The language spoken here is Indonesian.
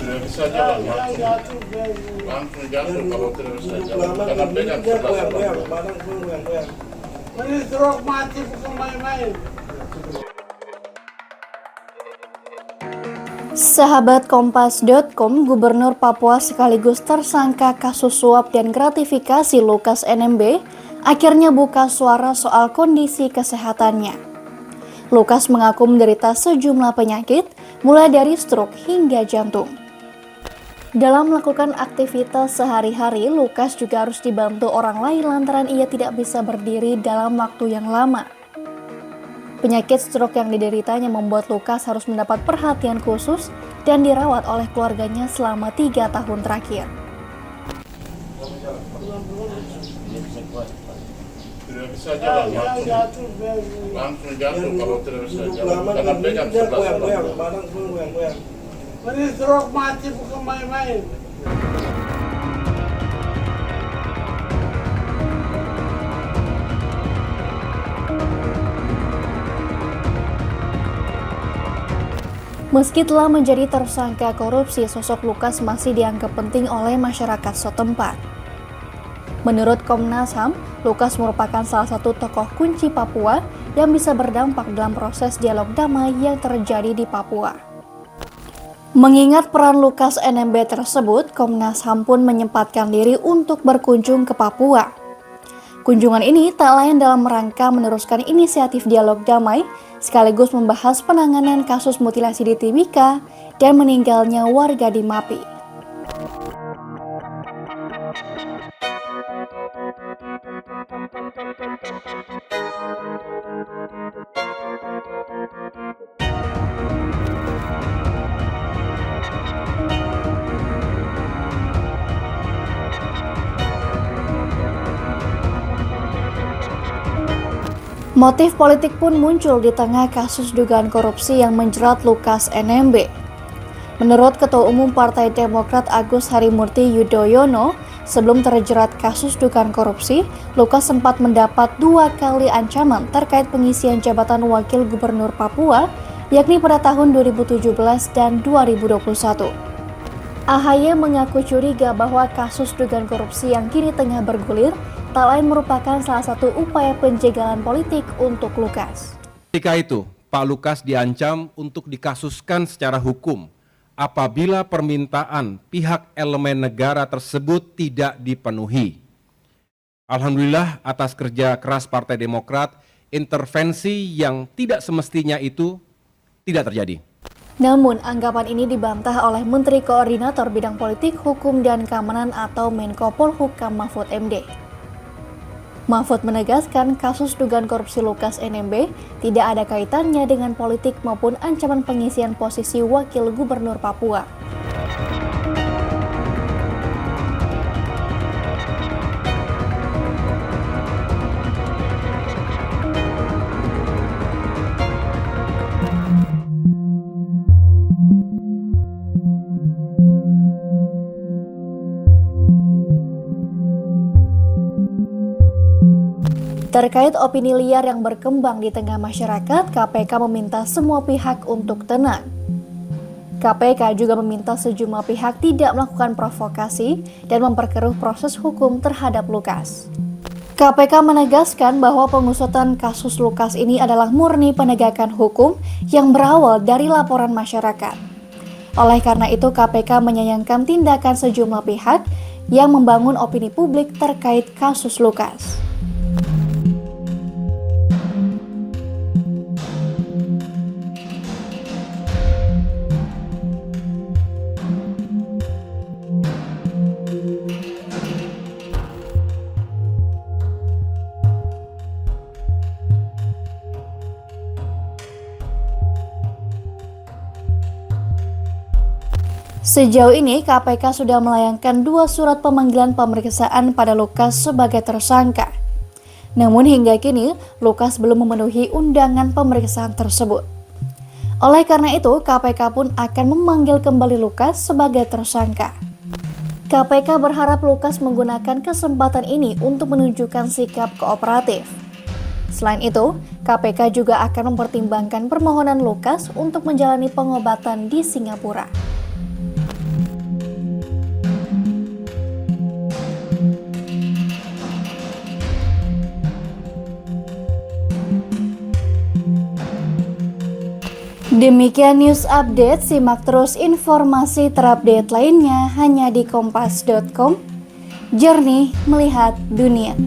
Tidak bisa jalan langsung jatuh kalau tidak bisa jalan karena pegang sebelah. Ini stroke mati bukan main-main. Sahabat Kompas.com, Gubernur Papua sekaligus tersangka kasus suap dan gratifikasi Lukas NMB akhirnya buka suara soal kondisi kesehatannya. Lukas mengaku menderita sejumlah penyakit, mulai dari stroke hingga jantung. Dalam melakukan aktivitas sehari-hari, Lukas juga harus dibantu orang lain lantaran ia tidak bisa berdiri dalam waktu yang lama. Penyakit stroke yang dideritanya membuat Lukas harus mendapat perhatian khusus dan dirawat oleh keluarganya selama 3 tahun terakhir. Tidak bisa jalan langsung jatuh kalau tidak bisa jalan karena pegang sebelah. Ini stroke mati bukan main-main. Meski telah menjadi tersangka korupsi, sosok Lukas masih dianggap penting oleh masyarakat setempat. Menurut Komnas HAM, Lukas merupakan salah satu tokoh kunci Papua yang bisa berdampak dalam proses dialog damai yang terjadi di Papua. Mengingat peran Lukas NMB tersebut, Komnas HAM pun menyempatkan diri untuk berkunjung ke Papua. Kunjungan ini tak lain dalam rangka meneruskan inisiatif dialog damai, sekaligus membahas penanganan kasus mutilasi di Timika dan meninggalnya warga di Mapi. Motif politik pun muncul di tengah kasus dugaan korupsi yang menjerat Lukas NMB. Menurut Ketua Umum Partai Demokrat Agus Harimurti Yudhoyono, sebelum terjerat kasus dugaan korupsi, Lukas sempat mendapat 2 kali ancaman terkait pengisian jabatan Wakil Gubernur Papua, yakni pada tahun 2017 dan 2021. AHY mengaku curiga bahwa kasus dugaan korupsi yang kini tengah bergulir tak lain merupakan salah satu upaya penjagalan politik untuk Lukas. Ketika itu, Pak Lukas diancam untuk dikasuskan secara hukum apabila permintaan pihak elemen negara tersebut tidak dipenuhi. Alhamdulillah atas kerja keras Partai Demokrat, intervensi yang tidak semestinya itu tidak terjadi. Namun, anggapan ini dibantah oleh Menteri Koordinator Bidang Politik, Hukum, dan Keamanan atau Menko Polhukam Mahfud MD. Mahfud menegaskan kasus dugaan korupsi Lukas NMB tidak ada kaitannya dengan politik maupun ancaman pengisian posisi Wakil Gubernur Papua. Terkait opini liar yang berkembang di tengah masyarakat, KPK meminta semua pihak untuk tenang. KPK juga meminta sejumlah pihak tidak melakukan provokasi dan memperkeruh proses hukum terhadap Lukas. KPK menegaskan bahwa pengusutan kasus Lukas ini adalah murni penegakan hukum yang berawal dari laporan masyarakat. Oleh karena itu, KPK menyayangkan tindakan sejumlah pihak yang membangun opini publik terkait kasus Lukas. Sejauh ini, KPK sudah melayangkan 2 surat pemanggilan pemeriksaan pada Lukas sebagai tersangka. Namun hingga kini, Lukas belum memenuhi undangan pemeriksaan tersebut. Oleh karena itu, KPK pun akan memanggil kembali Lukas sebagai tersangka. KPK berharap Lukas menggunakan kesempatan ini untuk menunjukkan sikap kooperatif. Selain itu, KPK juga akan mempertimbangkan permohonan Lukas untuk menjalani pengobatan di Singapura. Demikian news update, simak terus informasi terupdate lainnya hanya di kompas.com. Jernih melihat dunia.